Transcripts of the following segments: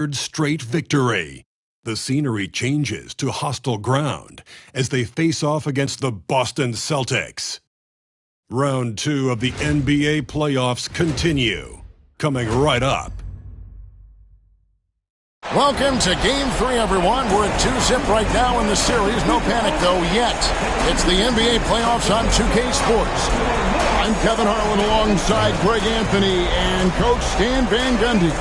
third straight victory. The scenery changes to hostile ground as they face off against the Boston Celtics. Round 2 of the NBA playoffs continue. Coming right up. Welcome to Game 3, everyone. We're at 2-zip right now in the series. No panic, though, yet. It's the NBA playoffs on 2K Sports. I'm Kevin Harlan alongside Greg Anthony and Coach Stan Van Gundy.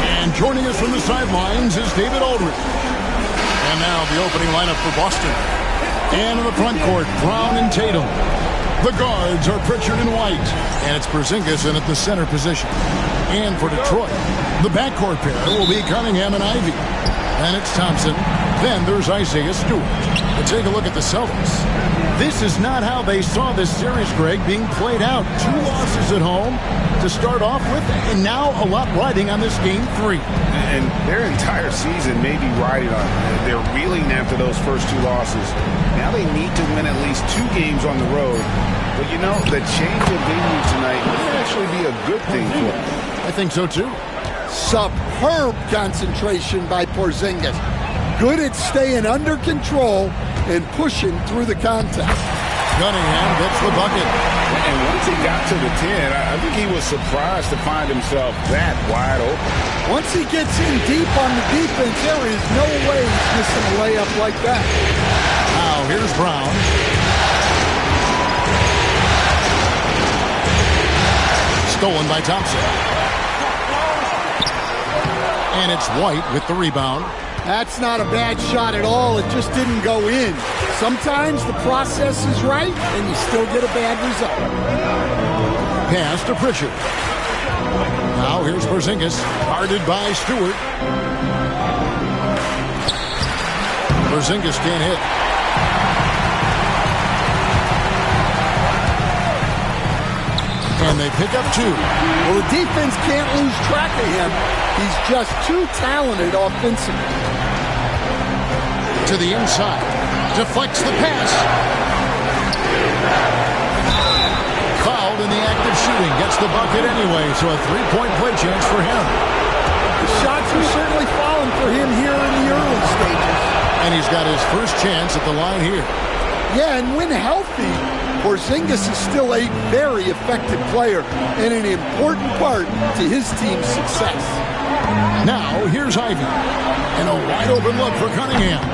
And joining us from the sidelines is David Aldridge. And now the opening lineup for Boston. And in the front court, Brown and Tatum. The guards are Pritchard and White. And it's Porzingis in at the center position. And for Detroit, the backcourt pair will be Cunningham and Ivy. And it's Thompson. Then there's Isaiah Stewart. But take a look at the Celtics. This is not how they saw this series, Greg, being played out. 2 losses at home to start off with, and now a lot riding on this Game 3. And their entire season may be riding on it. They're reeling after those first 2 losses. Now they need to win at least 2 games on the road. But, you know, the change of venue tonight may actually be a good thing for them. I think so, too. Superb concentration by Porzingis. Good at staying under control and pushing through the contact. Cunningham gets the bucket. And once he got to the 10, I think he was surprised to find himself that wide open. Once he gets in deep on the defense, there is no way he's missing a layup like that. Now, here's Brown. Stolen by Thompson. And it's White with the rebound. That's not a bad shot at all. It just didn't go in. Sometimes the process is right, and you still get a bad result. Pass to Pritchard. Now here's Porzingis, guarded by Stewart. Porzingis can't hit. And they pick up 2. Well, the defense can't lose track of him. He's just too talented offensively. To the inside. Deflects the pass. Fouled in the act of shooting. Gets the bucket anyway, so a 3-point play chance for him. The shots are certainly falling for him here in the early stages. And he's got his first chance at the line here. Yeah, and when healthy, Porzingis is still a very effective player and an important part to his team's success. Now, here's Ivy. And a wide-open look for Cunningham.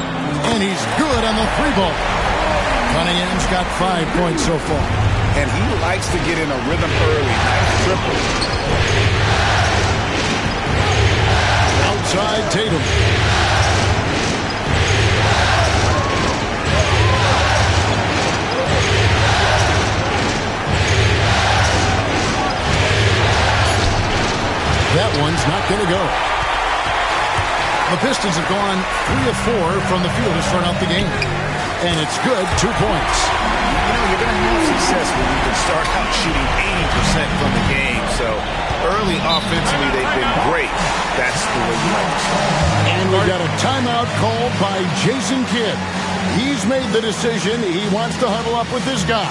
And he's good on the 3-ball. Cunningham's got 5 points so far. And he likes to get in a rhythm early. Nice triple. Outside Tatum. That one's not going to go. The Pistons have gone 3 of 4 from the field to start out the game. And it's good, 2 points. You know, you're going to have success when you can start out shooting 80% from the game. So early offensively, they've been great. That's the way you like to start. And we've got a timeout called by Jason Kidd. He's made the decision. He wants to huddle up with this guy.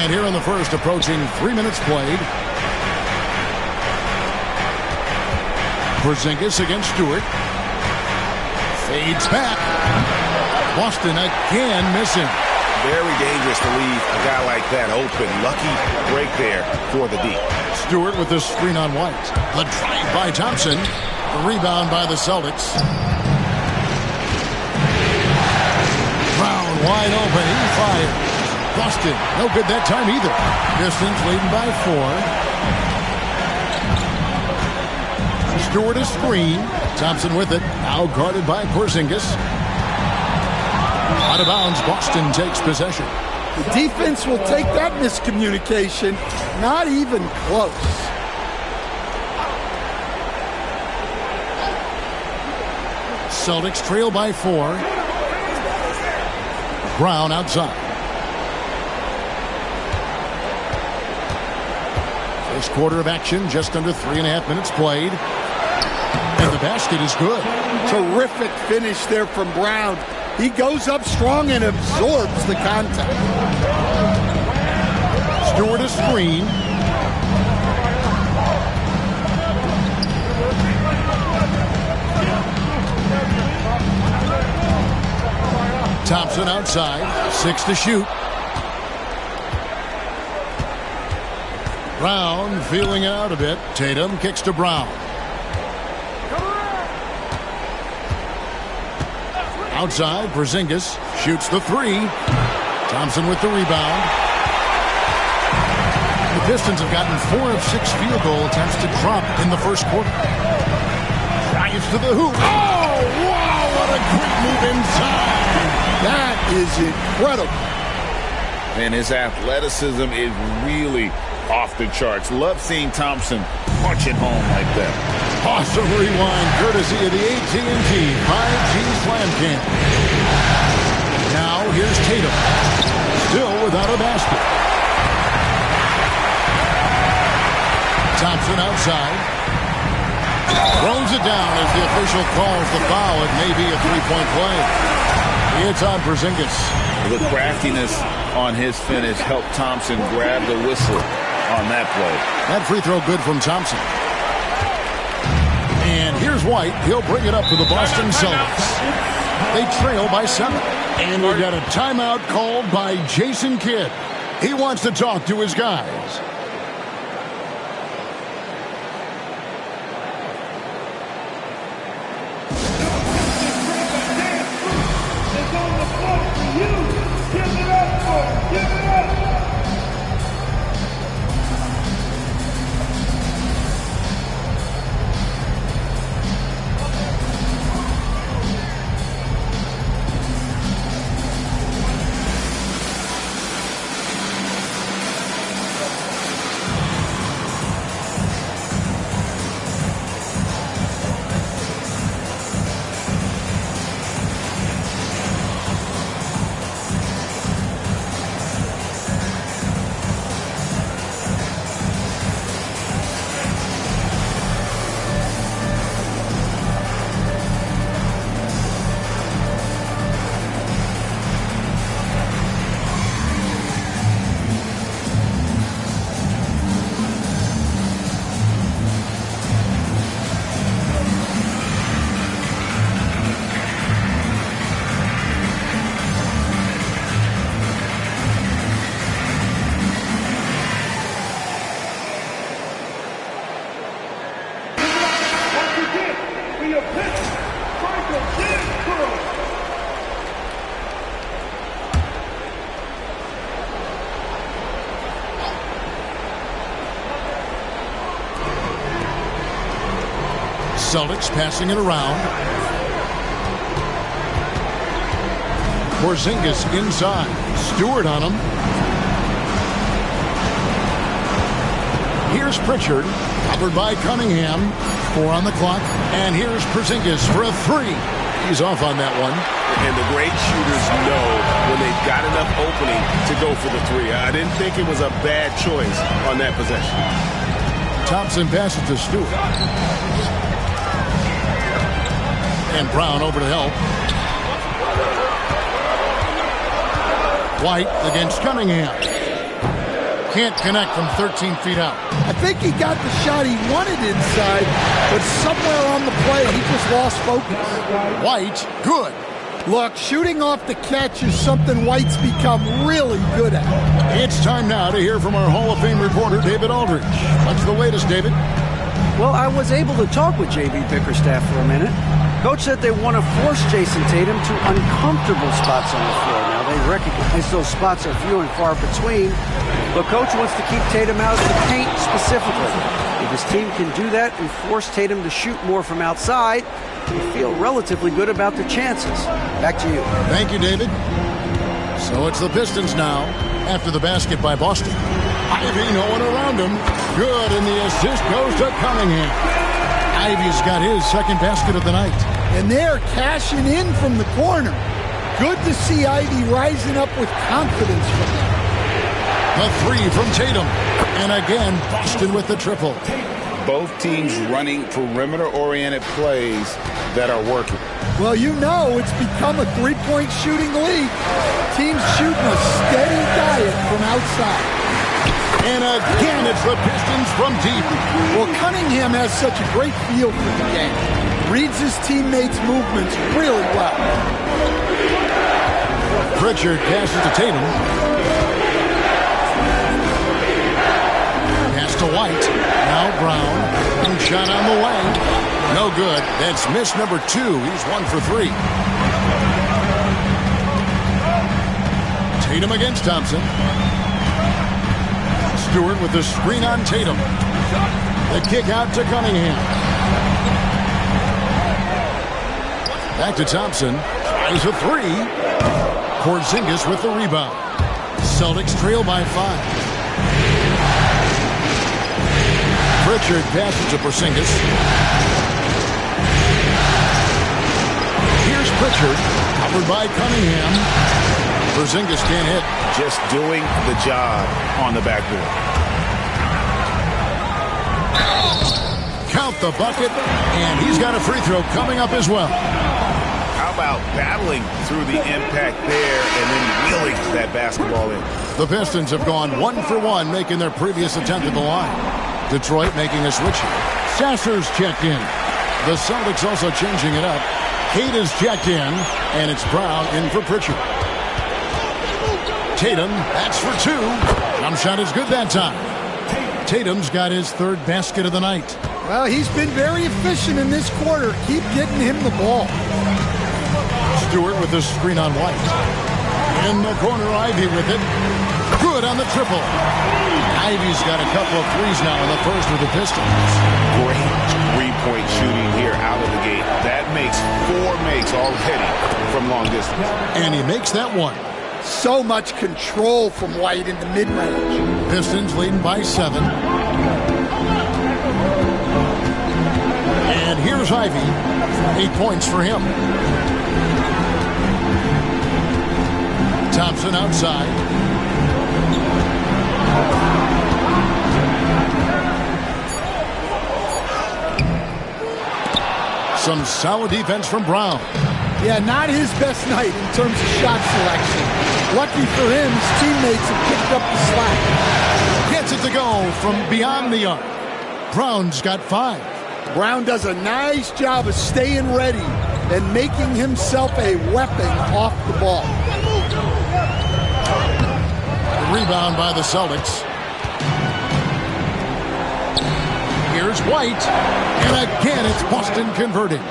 And here in the first, approaching 3 minutes played. Porzingis against Stewart. Fades back. Boston again missing. Very dangerous to leave a guy like that open. Lucky break there for the D. Stewart with the screen on White. The drive by Thompson. The rebound by the Celtics. Brown wide open. He fires. Boston. No good that time either. Pistons leading by 4. Stewart a screen. Thompson with it. Now guarded by Porzingis. Out of bounds. Boston takes possession. The defense will take that miscommunication. Not even close. Celtics trail by 4. Brown outside. First quarter of action, just under 3.5 minutes played. And the basket is good. Terrific finish there from Brown. He goes up strong and absorbs the contact. Stewart a screen. Thompson outside. 6 to shoot. Brown feeling it out a bit. Tatum kicks to Brown. Outside, Porzingis shoots the 3. Thompson with the rebound. The Pistons have gotten 4 of 6 field goal attempts to drop in the first quarter. Drives to the hoop. Oh, wow, what a great move inside. That is incredible. And his athleticism is really off the charts. Love seeing Thompson punch it home like that. Awesome rewind, courtesy of the AT&T 5G Slam Cam. Now here's Tatum, still without a basket. Thompson outside. Throws it down as the official calls the foul. It may be a three-point play. It's on Porzingis. The craftiness on his finish helped Thompson grab the whistle on that play. That free throw good from Thompson. And here's White. He'll bring it up to the Boston Celtics. They trail by 7. And we got a timeout called by Jason Kidd. He wants to talk to his guys. Celtics passing it around. Porzingis inside. Stewart on him. Here's Pritchard, covered by Cunningham. 4 on the clock. And here's Porzingis for a 3. He's off on that one. And the great shooters know when they've got enough opening to go for the 3. I didn't think it was a bad choice on that possession. Thompson passes to Stewart. And Brown over to help. White against Cunningham. Can't connect from 13 feet out. I think he got the shot he wanted inside, but somewhere on the play, he just lost focus. White, good. Look, shooting off the catch is something White's become really good at. It's time now to hear from our Hall of Fame reporter, David Aldridge. What's the latest, David? Well, I was able to talk with J.B. Bickerstaff for a minute. Coach said they want to force Jason Tatum to uncomfortable spots on the floor. Now, They recognize those spots are few and far between, but Coach wants to keep Tatum out of the paint specifically. If his team can do that and force Tatum to shoot more from outside, we feel relatively good about the chances. Back to you. Thank you, David. So it's the Pistons now after the basket by Boston. Ivy, no one around him. Good, and the assist goes to Cunningham. Ivy's got his second basket of the night. And they're cashing in from the corner. Good to see Ivy rising up with confidence from there. The three from Tatum. And again, Boston with the triple. Both teams running perimeter-oriented plays that are working. Well, you know it's become a three-point shooting league. Teams shooting a steady diet from outside. And again, it's the Pistons from deep. Well, Cunningham has such a great feel for the game. Reads his teammates' movements really well. Pritchard passes to Tatum. Pass to White. Now Brown. And shot on the way. No good. That's miss number 2. He's 1 for 3. Tatum against Thompson. Stewart with the screen on Tatum. The kick out to Cunningham. Back to Thompson. Tries a 3. Porzingis with the rebound. Celtics trail by 5. Pritchard passes to Porzingis. Here's Pritchard. Covered by Cunningham. Porzingis can't hit. Just doing the job on the backboard. Count the bucket, and he's got a free throw coming up as well. How about battling through the impact there and then wheeling that basketball in? The Pistons have gone 1 for 1, making their previous attempt at the line. Detroit making a switch here. Sasser's checked in. The Celtics also changing it up. Cade is checked in, and it's Brown in for Pritchard. Tatum, that's for 2. Jump shot is good that time. Tatum's got his third basket of the night. Well, he's been very efficient in this quarter. Keep getting him the ball. Stewart with the screen on White. In the corner, Ivy with it. Good on the triple. Ivy's got a couple of threes now in the first with the Pistons. Great three-point shooting here out of the gate. That makes 4 makes already from long distance. And he makes that one. So much control from White in the mid-range. Pistons leading by 7. And here's Ivy. 8 points for him. Thompson outside. Some solid defense from Brown. Yeah, not his best night in terms of shot selection. Lucky for him, his teammates have picked up the slack. Gets it to go from beyond the arc. Brown's got 5. Brown does a nice job of staying ready and making himself a weapon off the ball. Rebound by the Celtics. Here's White. And again, it's Boston converting.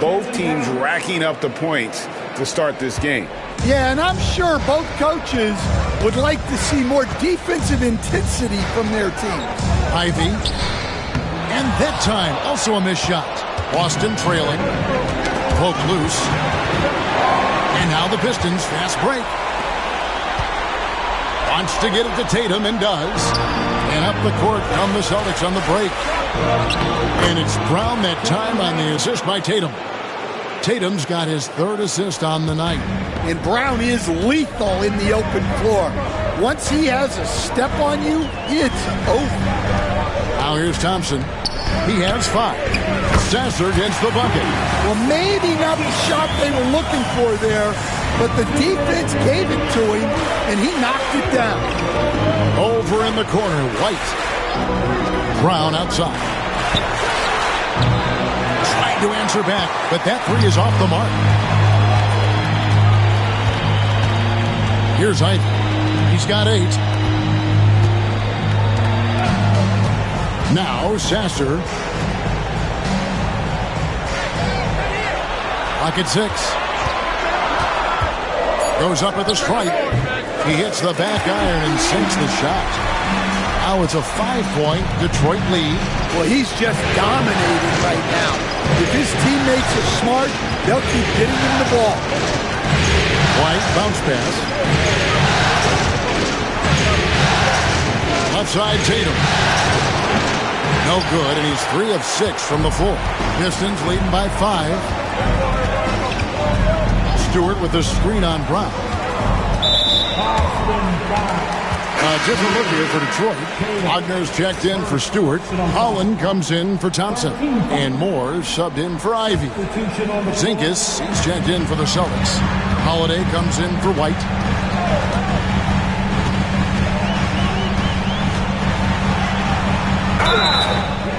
Both teams racking up the points to start this game. Yeah, and I'm sure both coaches would like to see more defensive intensity from their teams. Ivy. And that time, also a missed shot. Boston trailing. Poke loose. And now the Pistons fast break. Wants to get it to Tatum and does. And up the court come the Celtics on the break. And it's Brown that time on the assist by Tatum. Tatum's got his third assist on the night. And Brown is lethal in the open floor. Once he has a step on you, it's over. Now here's Thompson. He has 5. Sasser gets the bucket. Well, maybe not the shot they were looking for there, but the defense gave it to him, and he knocked it down. Over in the corner, White. Brown outside. Trying to answer back, but that 3 is off the mark. Here's Ivy. He's got 8. Now Sasser. Pocket 6. Goes up at the stripe. He hits the back iron and sinks the shot. Now it's a 5-point Detroit lead. Well, he's just dominating right now. If his teammates are smart, they'll keep getting him the ball. White bounce pass. Left side Tatum. No good, and he's 3 of 6 from the floor. Pistons leading by 5. Stewart with the screen on Brown. Different look here for Detroit. Wagner's checked in for Stewart. Holland comes in for Thompson. And Moore subbed in for Ivy. Zinkis, he's checked in for the Celtics. Holiday comes in for White.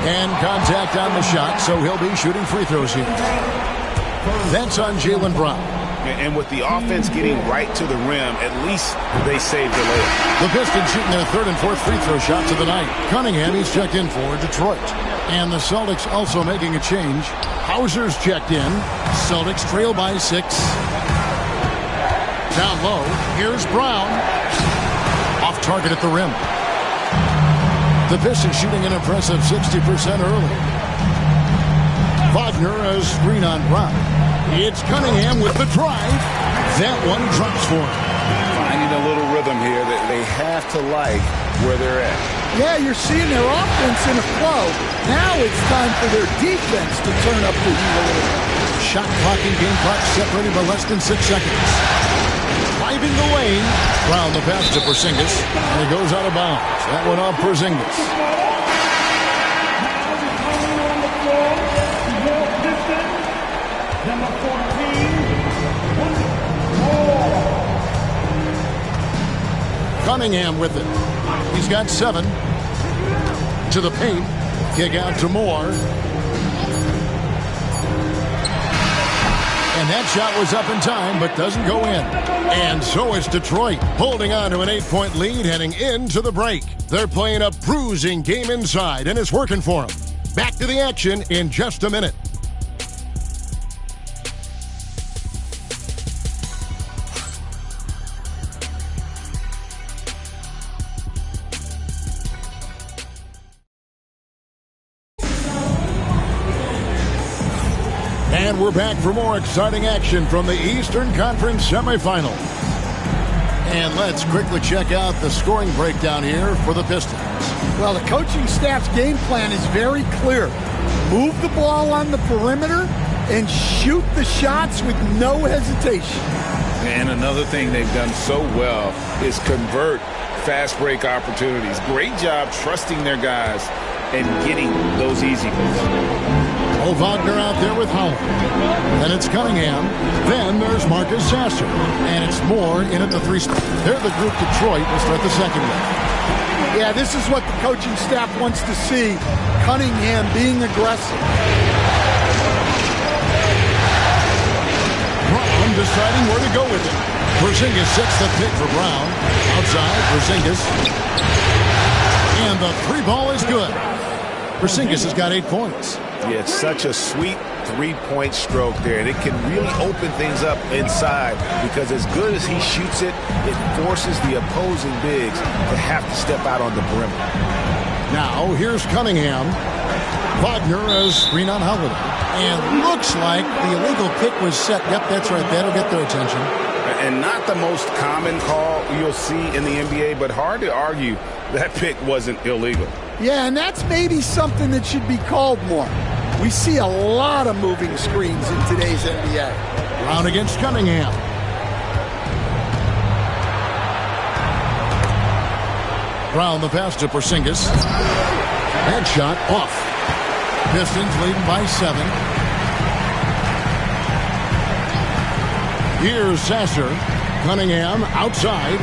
And contact on the shot, so he'll be shooting free throws here. That's on Jaylen Brown. And with the offense getting right to the rim, at least they saved the layup. The Pistons shooting their 3rd and 4th free throw shots of the night. Cunningham, he's checked in for Detroit. And the Celtics also making a change. Hauser's checked in. Celtics trail by 6. Down low, here's Brown. Off target at the rim. The Pistons shooting an impressive 60% early. Wagner, a screen on Brown. It's Cunningham with the drive. That one drops for him. Finding a little rhythm here that they have to like where they're at. Yeah, you're seeing their offense in a flow. Now it's time for their defense to turn up the heat a little bit. Shot clock and game clock separated by less than 6 seconds. Driving the lane. Brown the pass to Porzingis. And he goes out of bounds. That one off Porzingis. Cunningham with it. He's got 7. To the paint. Kick out to Moore. And that shot was up in time, but doesn't go in. And so is Detroit, holding on to an 8-point lead heading into the break. They're playing a bruising game inside, and it's working for them. Back to the action in just a minute. And we're back for more exciting action from the Eastern Conference semifinal. And let's quickly check out the scoring breakdown here for the Pistons. Well, the coaching staff's game plan is very clear. Move the ball on the perimeter and shoot the shots with no hesitation. And another thing they've done so well is convert fast break opportunities. Great job trusting their guys and getting those easy ones. Oh, Wagner out there with Howard. Then it's Cunningham. Then there's Marcus Sasser. And it's Moore in at the 3 spot. They're the group Detroit will start the second one. Yeah, this is what the coaching staff wants to see. Cunningham being aggressive. Brown deciding where to go with it. Porzingis sets the pick for Brown. Outside, Porzingis. And the 3 ball is good. Porzingis has got 8 points. Yeah, it's such a sweet 3-point stroke there, and it can really open things up inside because as good as he shoots it, it forces the opposing bigs to have to step out on the perimeter. Now, here's Cunningham. Wagner as screen on Holiday. And looks like the illegal pick was set. Yep, that's right. That'll get their attention. And not the most common call you'll see in the NBA, but hard to argue that pick wasn't illegal. Yeah, and that's maybe something that should be called more. We see a lot of moving screens in today's NBA. Brown against Cunningham. Brown the pass to Porzingis. Head shot off. Pistons leading by 7. Here's Sasser. Cunningham outside.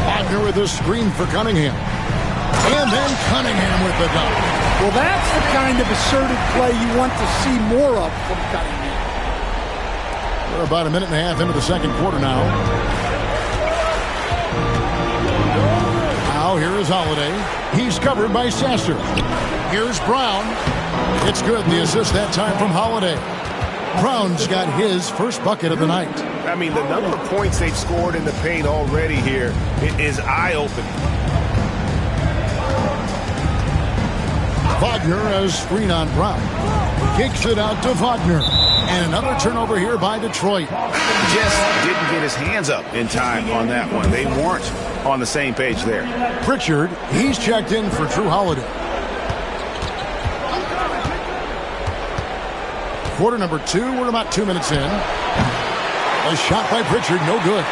Wagner with a screen for Cunningham. And then Cunningham with the dunk. Well, that's the kind of assertive play you want to see more of from Cunningham. We're about a minute and a half into the second quarter now. Now here is Holiday. He's covered by Sasser. Here's Brown. It's good. The assist that time from Holiday. Brown's got his first bucket of the night. I mean, the number of points they've scored in the paint already here is eye-opening. Wagner has screen on Brown. Kicks it out to Wagner. And another turnover here by Detroit. Just didn't get his hands up in time on that one. They weren't on the same page there. Pritchard, he's checked in for Drew Holiday. Quarter number 2, we're about 2 minutes in. A shot by Pritchard, no good.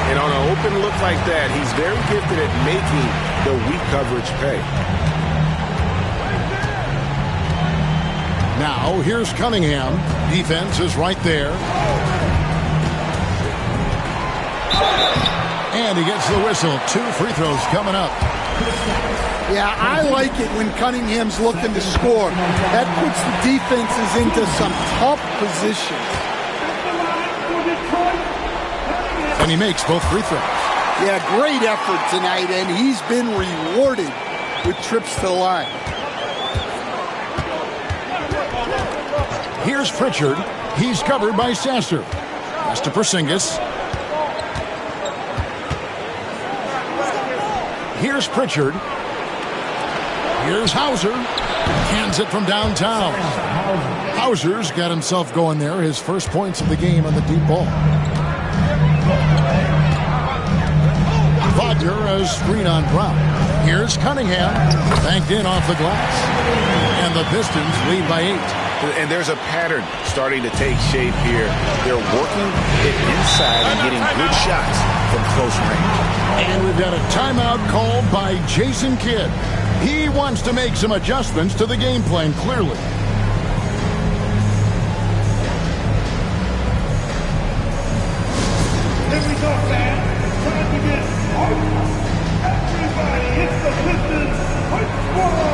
And on an open look like that, he's very gifted at making the weak coverage pay. Now, here's Cunningham. Defense is right there. And he gets the whistle. 2 free throws coming up. Yeah, I like it when Cunningham's looking to score. That puts the defenses into some tough positions. And he makes both free throws. Yeah, great effort tonight, and he's been rewarded with trips to the line. Here's Pritchard. He's covered by Sasser. Pass to Porzingis. Here's Pritchard. Here's Hauser. Hands it from downtown. Hauser's got himself going there. His first points of the game on the deep ball. Wagner has screen on Brown. Here's Cunningham. Banked in off the glass. And the Pistons lead by 8. And there's a pattern starting to take shape here. They're working it inside and getting good shots from close range. And we've got a timeout called by Jason Kidd. He wants to make some adjustments to the game plan, clearly. Here we go, fans. Time to get hyped. Everybody, it's the Pistons Hype Squad.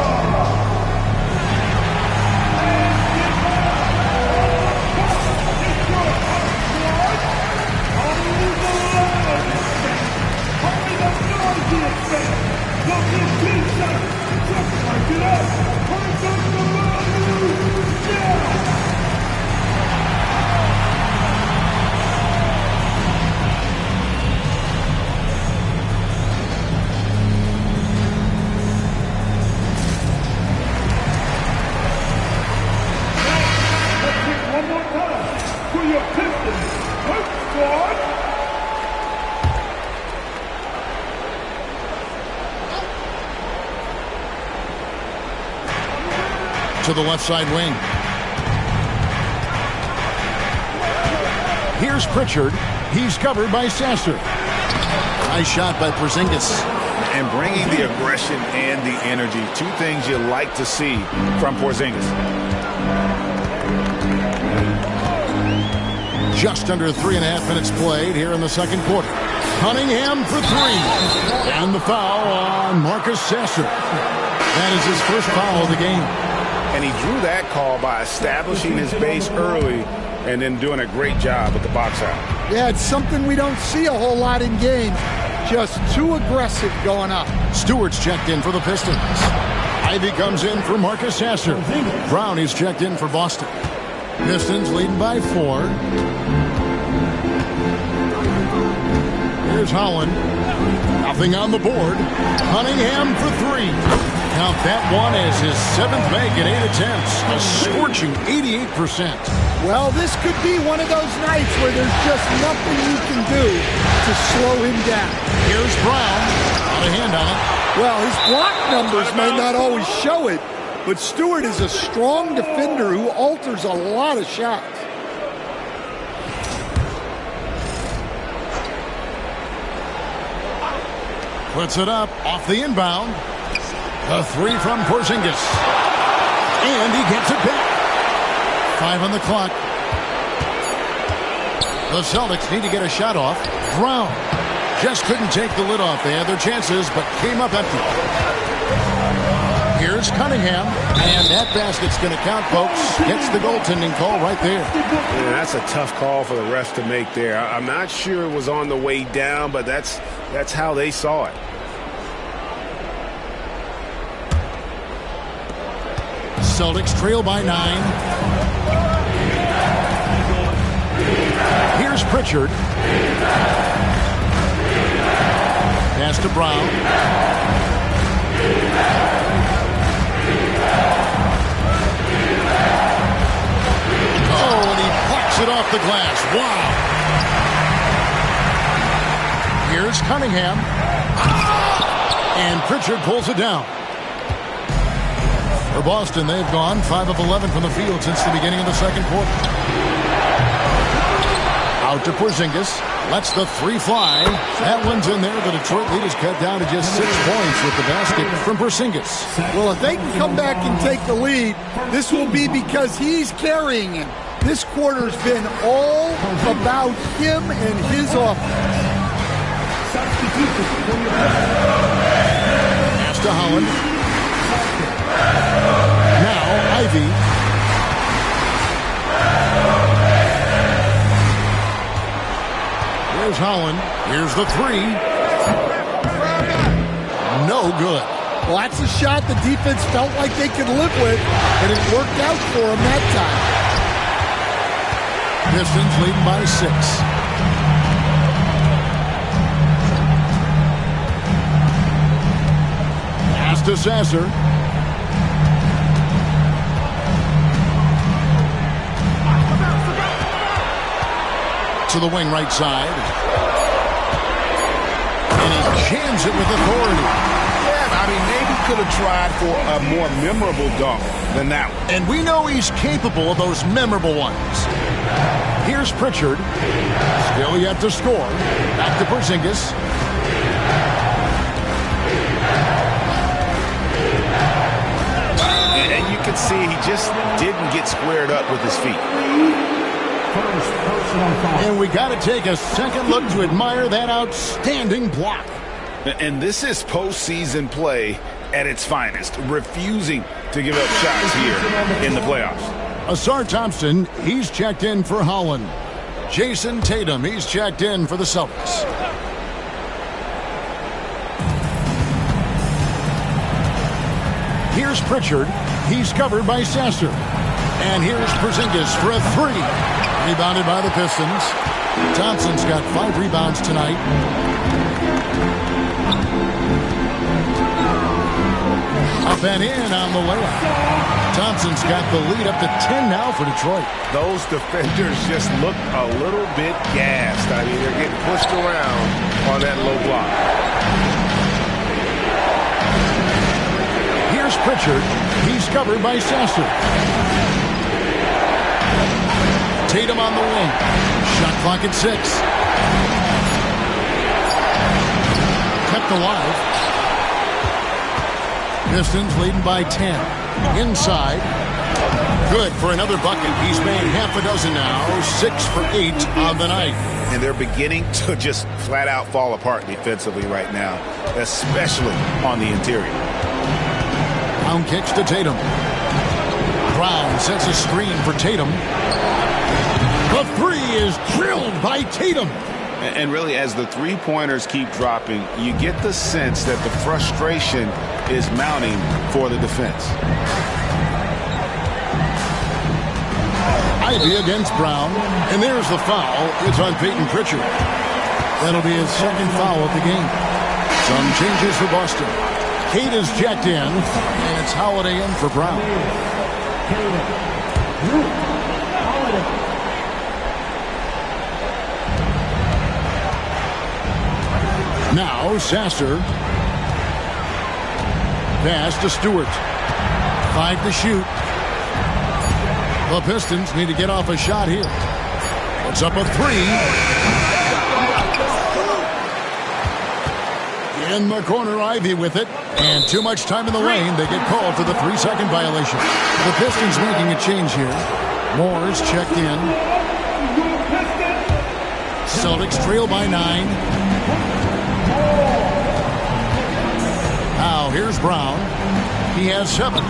One more time for your Pistons Hype Squad. To the left side wing. Here's Pritchard. He's covered by Sasser. Nice shot by Porzingis. And bringing the aggression and the energy. 2 things you like to see from Porzingis. Just under 3.5 minutes played here in the second quarter. Cunningham for 3. And the foul on Marcus Sasser. That is his first foul of the game. And he drew that call by establishing his base early and then doing a great job at the box out. Yeah, it's something we don't see a whole lot in games. Just too aggressive going up. Stewart's checked in for the Pistons. Ivy comes in for Marcus Sasser. Brown is checked in for Boston. Pistons leading by 4. Here's Holland. Nothing on the board. Cunningham for 3. Count that one as his 7th make at 8 attempts. A scorching 88%. Well, this could be one of those nights where there's just nothing you can do to slow him down. Here's Brown. Got a hand on it. Well, his block numbers may not always show it, but Stewart is a strong defender who alters a lot of shots. Puts it up off the inbound. A 3 from Porzingis. And he gets it back. 5 on the clock. The Celtics need to get a shot off. Brown just couldn't take the lid off. They had their chances, but came up empty. Here's Cunningham. And that basket's going to count, folks. Gets the goaltending call right there. Yeah, that's a tough call for the refs to make there. I'm not sure it was on the way down, but that's how they saw it. Celtics trail by 9. Here's Pritchard. Pass to Brown. Oh, and he plucks it off the glass. Wow. Here's Cunningham. And Pritchard pulls it down. For Boston, they've gone 5 of 11 from the field since the beginning of the second quarter. Out to Porzingis. Lets the three fly. That one's in there. The Detroit lead is cut down to just 6 points with the basket from Porzingis. Well, if they can come back and take the lead, this will be because he's carrying him. This quarter's been all about him and his offense. Pass to Holland. Now Ivy. Here's Holland. Here's the three. No good. Well, that's a shot the defense felt like they could live with, and it worked out for them that time. Pistons leading by 6. Pass to Sasser. To the wing right side. And he jams it with authority. Yeah, I mean, maybe could have tried for a more memorable dunk than that one. And we know he's capable of those memorable ones. Here's Pritchard. Still yet to score. Back to Porzingis. And you can see he just didn't get squared up with his feet. And we got to take a second look to admire that outstanding block. And this is postseason play at its finest, refusing to give up shots here in the playoffs. Asar Thompson, he's checked in for Holland. Jason Tatum, he's checked in for the Celtics. Here's Pritchard. He's covered by Sasser. And here's Porzingis for a three. Rebounded by the Pistons. Thompson's got 5 rebounds tonight. Up and in on the layup. Thompson's got the lead up to 10 now for Detroit. Those defenders just look a little bit gassed. I mean, they're getting pushed around on that low block. Here's Pritchard. He's covered by Sasser. Tatum on the wing. Shot clock at 6. Kept alive. Pistons leading by 10. Inside. Good for another bucket. He's made half a dozen now. 6 for 8 on the night. And they're beginning to just flat out fall apart defensively right now, especially on the interior. Brown kicks to Tatum. Brown sets a screen for Tatum. The three is drilled by Tatum. And really, as the three-pointers keep dropping, you get the sense that the frustration is mounting for the defense. Ivy against Brown. And there's the foul. It's on Peyton Pritchard. That'll be his second foul of the game. Some changes for Boston. Kate is checked in, and it's Holiday in for Brown. Now Sasser. Pass to Stewart. 5 to shoot. The Pistons need to get off a shot here. Puts up a 3. In the corner, Ivy with it. And too much time in the lane. They get called for the 3-second violation. The Pistons making a change here. Moore's checked in. Celtics trail by 9. Now here's Brown. He has 7.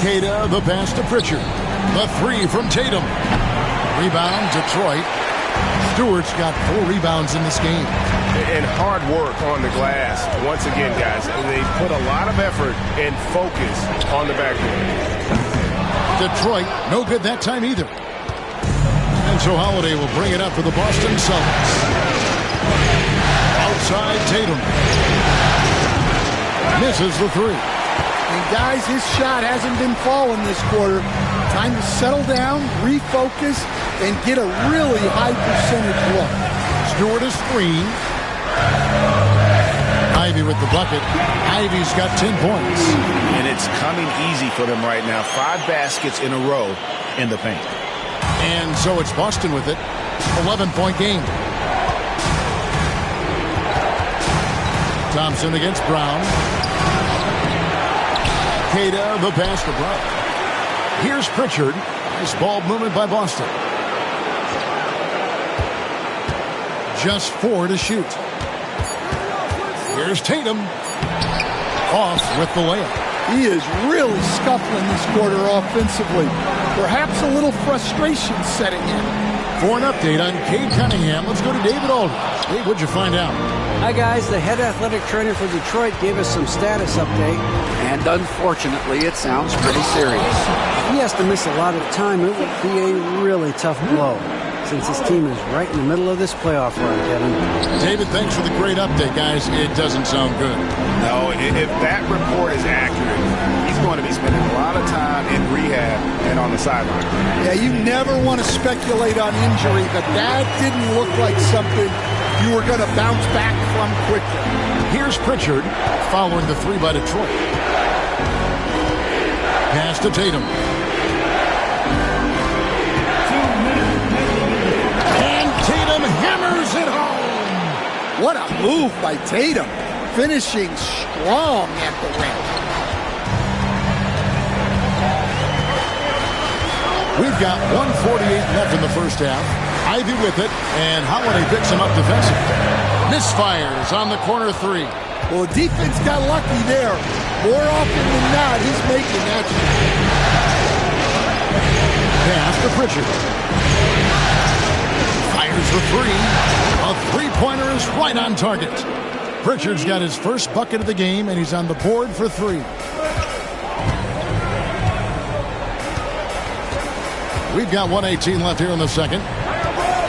Queta, the pass to Pritchard. The 3 from Tatum. Rebound, Detroit. Stewart's got 4 rebounds in this game. And hard work on the glass. Once again, guys, they put a lot of effort and focus on the backboard. Detroit, no good that time either. And so Holiday will bring it up for the Boston Celtics. Outside Tatum. Misses the three. And guys, his shot hasn't been falling this quarter. Time to settle down, refocus, and get a really high percentage look. Stewart is screen. Ivy with the bucket. Ivy's got 10 points. And it's coming easy for them right now. 5 baskets in a row in the paint. And so it's Boston with it. 11-point game. Thompson against Brown. Queta, the pass to Brown. Here's Pritchard. Nice ball movement by Boston. Just 4 to shoot. Here's Tatum. Off with the layup. He is really scuffling this quarter offensively. Perhaps a little frustration setting in. For an update on Cade Cunningham, let's go to David Aldridge. Dave, what'd you find out? Hi, guys. The head athletic trainer for Detroit gave us some status update. And unfortunately, it sounds pretty serious. He has to miss a lot of time. It would be a really tough blow, since his team is right in the middle of this playoff run, Kevin. David, thanks for the great update, guys. It doesn't sound good. No, if that report is accurate, he's going to be spending a lot of time in rehab and on the sideline. Yeah, you never want to speculate on injury, but that didn't look like something you were going to bounce back from quickly. Here's Pritchard following the 3 by Detroit. Pass to Tatum. And Tatum hammers it home. What a move by Tatum, finishing strong at the rim. We've got 1:48 left in the first half. Ivy with it, and Holiday picks him up defensively. Misfires on the corner 3. Well, the defense got lucky there. More often than not, he's making that shot. Pass to Pritchard. Fires the 3. A three-pointer is right on target. Pritchard's got his first bucket of the game, and he's on the board for 3. We've got 1:18 left here in the second.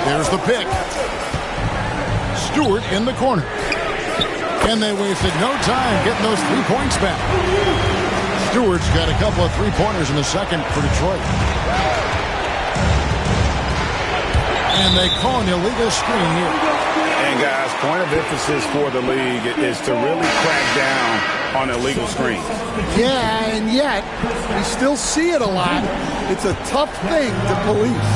There's the pick. Stewart in the corner. And they wasted no time getting those 3 points back. Stewart's got a couple of three-pointers in the second for Detroit. And they call an illegal screen here. And guys, point of emphasis for the league is to really crack down on illegal screens. Yeah, and yet, we still see it a lot. It's a tough thing to police.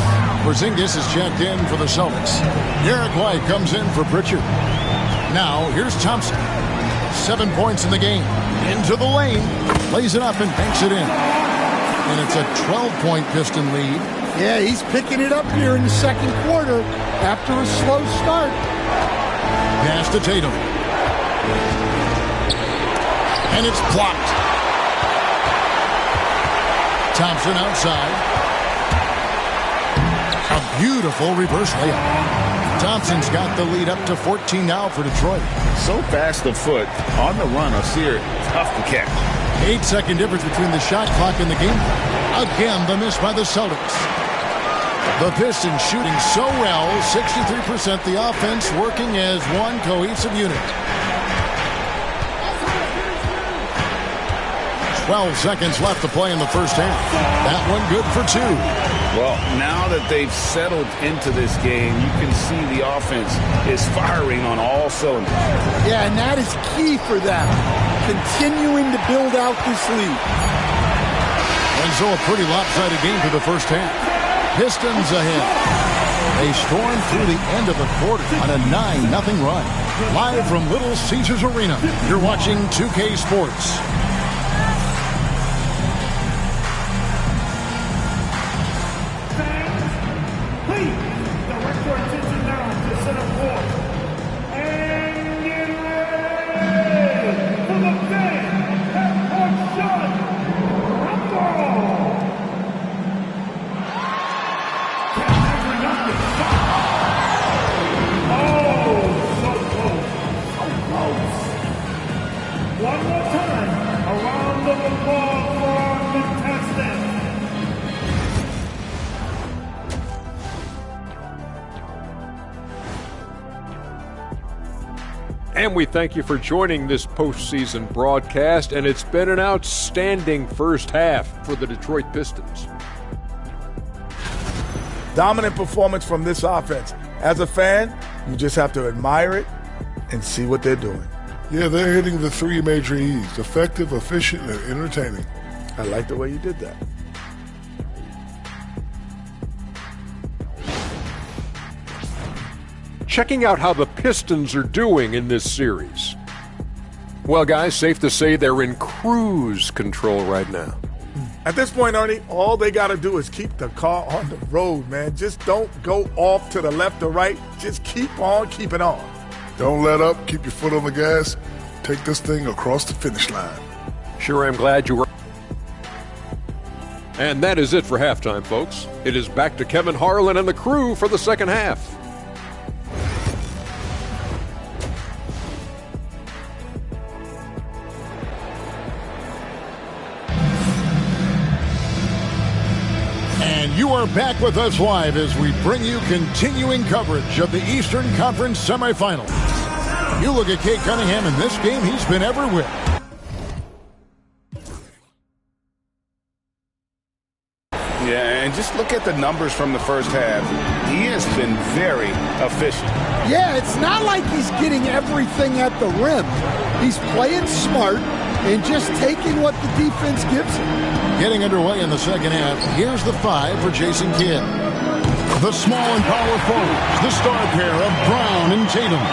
Porzingis is checked in for the Celtics. Derek White comes in for Pritchard. Now, here's Thompson. 7 points in the game. Into the lane. Lays it up and banks it in. And it's a 12-point Piston lead. Yeah, he's picking it up here in the second quarter after a slow start. Pass to Tatum. And it's blocked. Thompson outside. A beautiful reverse layup. Thompson's got the lead up to 14 now for Detroit. So fast of foot on the run of Sear. Tough to catch. 8-second difference between the shot clock and the game. Again, the miss by the Celtics. The Pistons shooting so well, 63%. The offense working as one cohesive unit. 12 seconds left to play in the first half. That one good for 2. Well, now that they've settled into this game, you can see the offense is firing on all cylinders. Yeah, and that is key for them, continuing to build out this lead. And so a pretty lopsided game for the first half. Pistons ahead. They storm through the end of the quarter on a 9-0 run. Live from Little Caesars Arena, you're watching 2K Sports. And we thank you for joining this postseason broadcast, and it's been an outstanding first half for the Detroit Pistons. Dominant performance from this offense. As a fan, you just have to admire it and see what they're doing. Yeah, they're hitting the three major E's: effective, efficient, and entertaining. I like the way you did that. Checking out how the Pistons are doing in this series. Well, guys, safe to say they're in cruise control right now. At this point, Ernie, all they got to do is keep the car on the road, man. Just don't go off to the left or right. Just keep on keeping on. Don't let up. Keep your foot on the gas. Take this thing across the finish line. Sure, I'm glad you were. And that is it for halftime, folks. It is back to Kevin Harlan and the crew for the second half. And you are back with us live as we bring you continuing coverage of the Eastern Conference semifinals. You look at Cade Cunningham in this game, he's been everywhere. Yeah, and just look at the numbers from the first half. He has been very efficient. Yeah, it's not like he's getting everything at the rim. He's playing smart and just taking what the defense gives him. Getting underway in the second half, here's the five for Jason Kidd. The small and power forwards, the star pair of Brown and Tatum.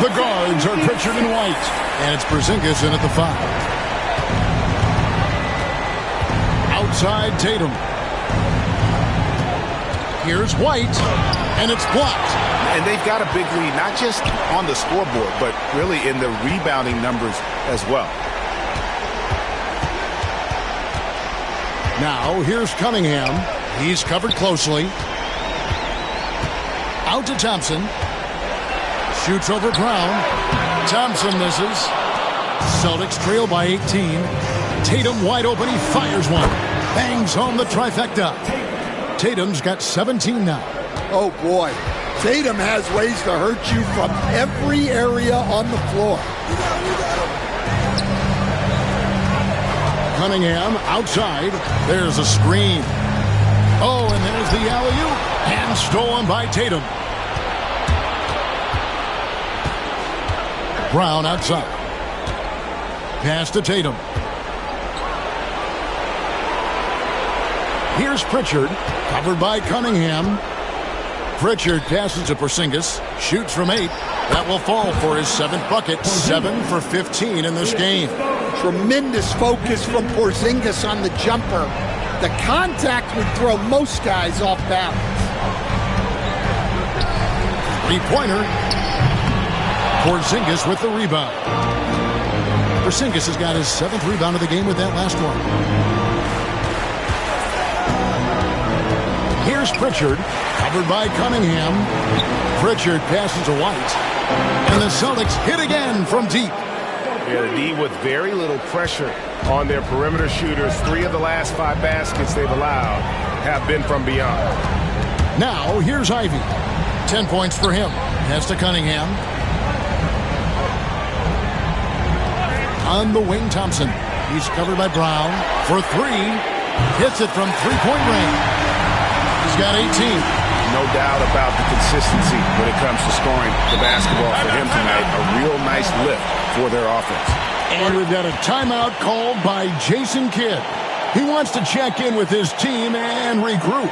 The guards are Pritchard and White, and it's Porzingis in at the five. Outside Tatum. Here's White, and it's blocked. And they've got a big lead, not just on the scoreboard, but really in the rebounding numbers as well. Now, here's Cunningham. He's covered closely. Out to Thompson. Shoots over Brown. Thompson misses. Celtics trail by 18. Tatum wide open. He fires one. Bangs home the trifecta. Tatum's got 17 now. Oh, boy. Tatum has ways to hurt you from every area on the floor. Cunningham outside. There's a screen. Oh, and there's the alley-oop. And stolen by Tatum. Brown outside. Pass to Tatum. Here's Pritchard. Covered by Cunningham. Pritchard passes to Porzingis. Shoots from 8. That will fall for his 7th bucket. 7 for 15 in this game. Tremendous focus from Porzingis on the jumper. The contact would throw most guys off balance. 3-pointer. Porzingis with the rebound. Porzingis has got his 7th rebound of the game with that last one. Here's Pritchard, covered by Cunningham. Pritchard passes to White. And the Celtics hit again from deep. Yeah, the D with very little pressure on their perimeter shooters. 3 of the last 5 baskets they've allowed have been from beyond. Now, here's Ivy. 10 points for him. Pass to Cunningham. On the wing, Thompson. He's covered by Brown for 3. Hits it from 3-point range. He's got 18. No doubt about the consistency when it comes to scoring the basketball for him tonight. A real nice lift for their offense. And we've got a timeout called by Jason Kidd. He wants to check in with his team and regroup.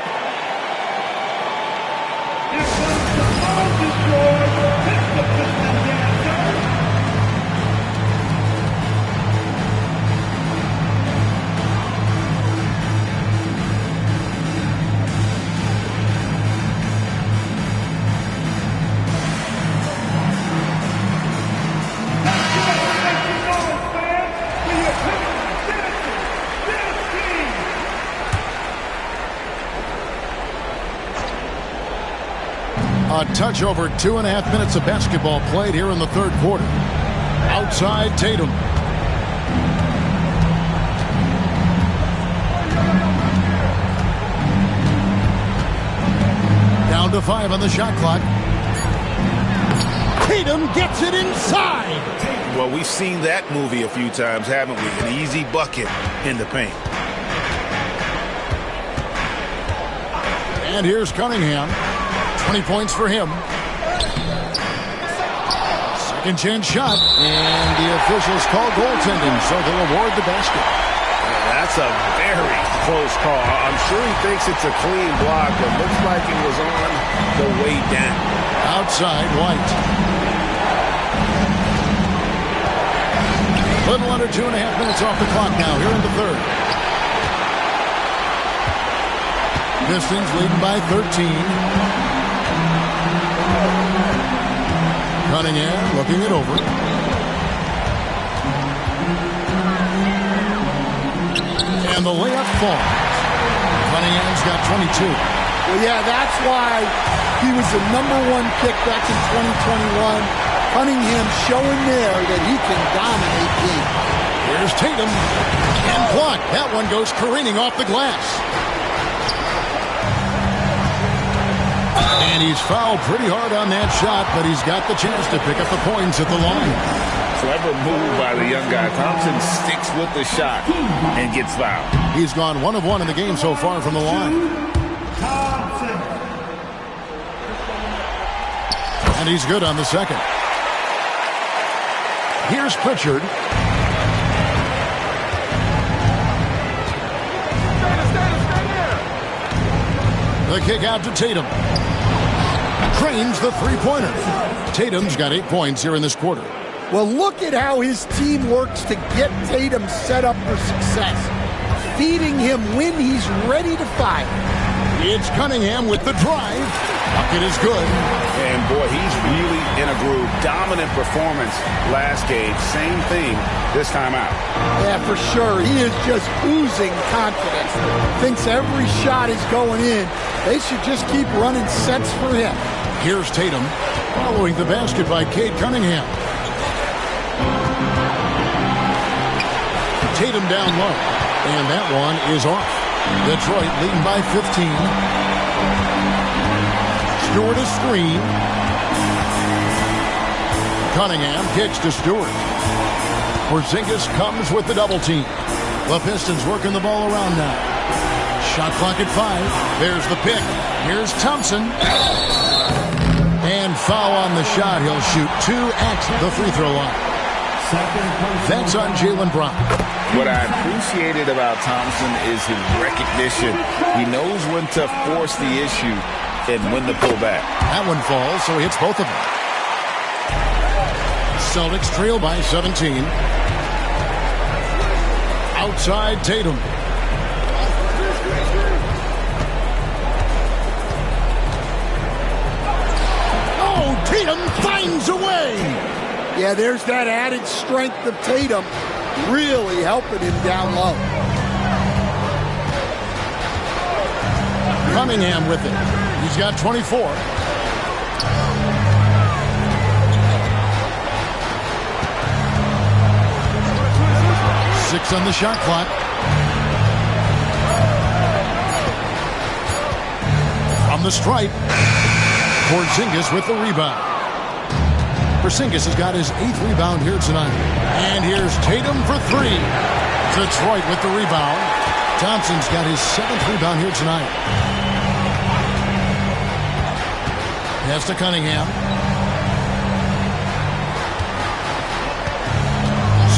A touch over 2.5 minutes of basketball played here in the third quarter. Outside Tatum. Down to 5 on the shot clock. Tatum gets it inside. Well, we've seen that movie a few times, haven't we? An easy bucket in the paint. And here's Cunningham. 20 points for him. Second chance shot. And the officials call goaltending, so they'll award the basket. That's a very close call. I'm sure he thinks it's a clean block, but looks like it was on the way down. Outside, White. Little under 2.5 minutes off the clock now, here in the third. Pistons leading by 13. Cunningham looking it over. And the layup falls. Cunningham's got 22. Well, yeah, that's why he was the #1 pick back in 2021. Cunningham showing there that he can dominate games. Here's Tatum. And blocked. That one goes careening off the glass. And he's fouled pretty hard on that shot, but he's got the chance to pick up the points at the line. Clever move by the young guy. Thompson sticks with the shot and gets fouled. He's gone 1 of 1 in the game so far from the line. And he's good on the second. Here's Pritchard. The kick out to Tatum. Drains the three-pointer. Tatum's got 8 points here in this quarter. Well, look at how his team works to get Tatum set up for success. Feeding him when he's ready to fire. It's Cunningham with the drive. Bucket is good. And boy, he's really in a groove. Dominant performance last game. Same thing this time out. Yeah, for sure. He is just oozing confidence. Thinks every shot is going in. They should just keep running sets for him. Here's Tatum following the basket by Cade Cunningham. Tatum down low. And that one is off. Detroit leading by 15. Stewart a screen. Cunningham kicks to Stewart. Porzingis comes with the double team. The Pistons working the ball around now. Shot clock at 5. There's the pick. Here's Thompson. And foul on the shot. He'll shoot 2 at the free throw line. That's on Jaylen Brown. What I appreciated about Thompson is his recognition. He knows when to force the issue and when to pull back. That one falls, so he hits both of them. Celtics trail by 17. Outside Tatum. Oh, Tatum finds a way. Yeah, there's that added strength of Tatum really helping him down low. Cunningham with it. He's got 24. Six on the shot clock. From the stripe, Porzingis with the rebound. Porzingis has got his 8th rebound here tonight. And here's Tatum for 3. Detroit with the rebound. Thompson's got his 7th rebound here tonight. Pass to Cunningham.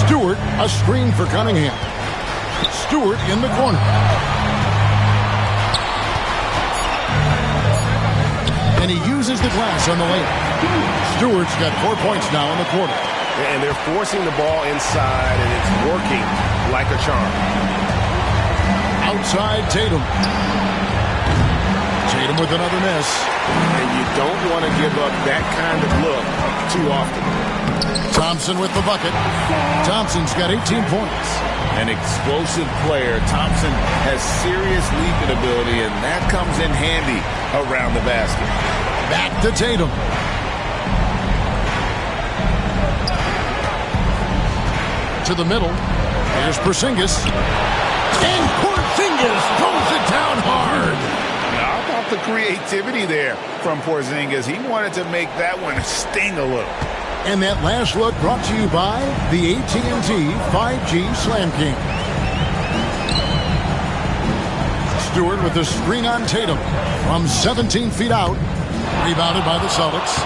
Stewart, a screen for Cunningham. Stewart in the corner. And he uses the glass on the layup. Stewart's got 4 points now in the quarter. And they're forcing the ball inside, and it's working like a charm. Outside Tatum. Tatum with another miss. And you don't want to give up that kind of look too often. Thompson with the bucket. Thompson's got 18 points. An explosive player. Thompson has serious leaping ability, and that comes in handy around the basket. Back to Tatum. To the middle. Here's Porzingis. And Porzingis throws it down hard. Now, I thought the creativity there from Porzingis. He wanted to make that one sting a little. And that last look brought to you by the AT&T 5G Slam King. Stewart with the screen on Tatum from 17 feet out. Rebounded by the Celtics.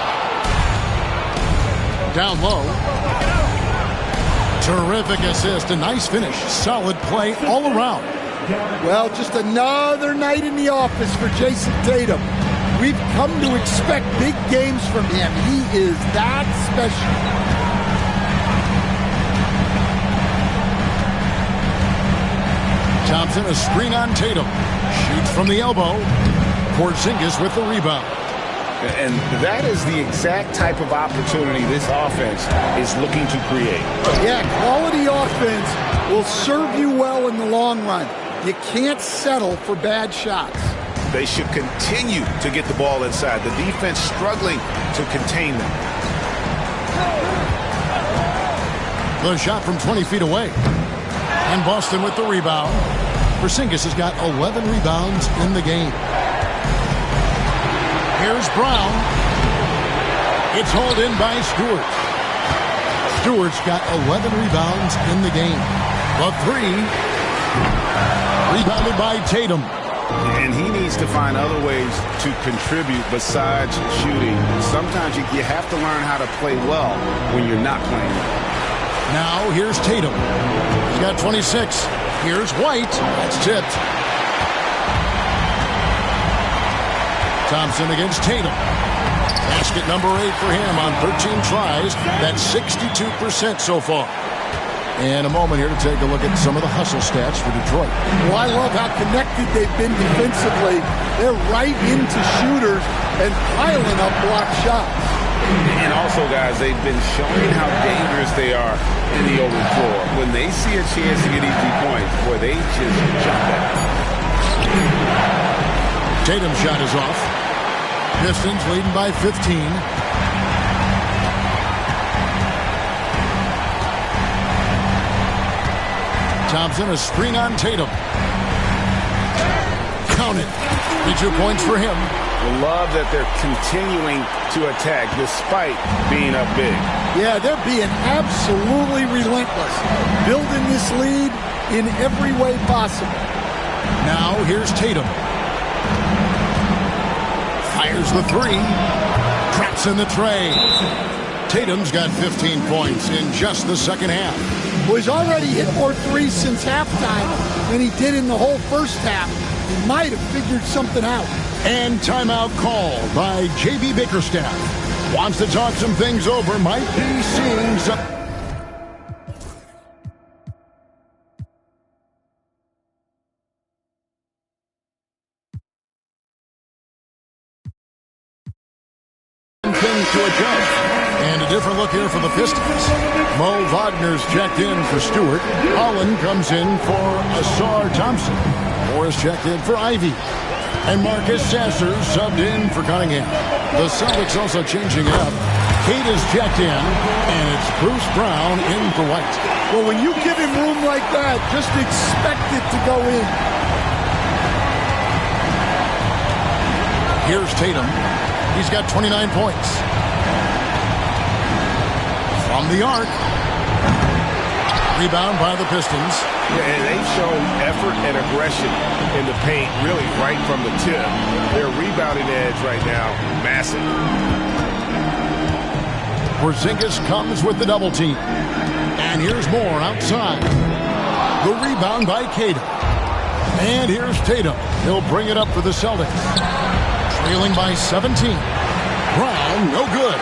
Down low. Terrific assist. A nice finish. Solid play all around. Well, just another night in the office for Jason Tatum. We've come to expect big games from him. He is that special. Thompson, a screen on Tatum. Shoots from the elbow. Porzingis with the rebound. And that is the exact type of opportunity this offense is looking to create. Yeah, quality offense will serve you well in the long run. You can't settle for bad shots. They should continue to get the ball inside. The defense struggling to contain them. The shot from 20 feet away. And Boston with the rebound. Porzingis has got 11 rebounds in the game. Here's Brown. It's hauled in by Stewart. Stewart's got 11 rebounds in the game. The three. Rebounded by Tatum. And he needs to find other ways to contribute besides shooting. Sometimes you have to learn how to play well when you're not playing well. Now here's Tatum. He's got 26. Here's White. That's tipped. Thompson against Tatum. Basket number 8 for him on 13 tries. That's 62% so far. And a moment here to take a look at some of the hustle stats for Detroit. Well, I love how connected they've been defensively. They're right into shooters and piling up block shots. And also, guys, they've been showing how dangerous they are in the open floor. When they see a chance to get easy points, boy, they just jump at it. Tatum's shot is off. Pistons leading by 15. Thompson, a screen on Tatum. Count it. 3 points for him. Love that they're continuing to attack despite being up big. Yeah, they're being absolutely relentless. Building this lead in every way possible. Now here's Tatum. Fires the three. Traps in the tray. Tatum's got 15 points in just the second half. Well, he's already hit more threes since halftime than he did in the whole first half. He might have figured something out. And timeout called by J.B. Bickerstaff. Wants to talk some things over. Might be seeing some... things to adjust. And a different look here for the Pistons. Mo Wagner's checked in for Stewart. Allen comes in for Asar Thompson. Morris checked in for Ivy. And Marcus Sasser subbed in for Cunningham. The Celtics also changing it up. Kate is checked in, and it's Bruce Brown in for White. Well, when you give him room like that, just expect it to go in. Here's Tatum. He's got 29 points. From the arc. Rebound by the Pistons. Yeah, and they've shown effort and aggression in the paint, really right from the tip. Their rebounding edge right now, massive. Porzingis comes with the double team. And here's more outside. The rebound by Tatum. And here's Tatum. He'll bring it up for the Celtics. Trailing by 17. Brown, no good.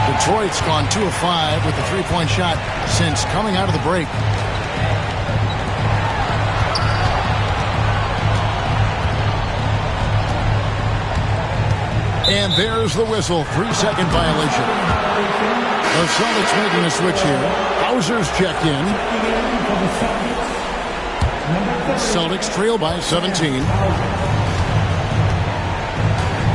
Detroit's gone 2 of 5 with the three-point shot since coming out of the break. And there's the whistle. 3-second violation. The Celtics making a switch here. Hauser's checked in. Celtics trail by 17.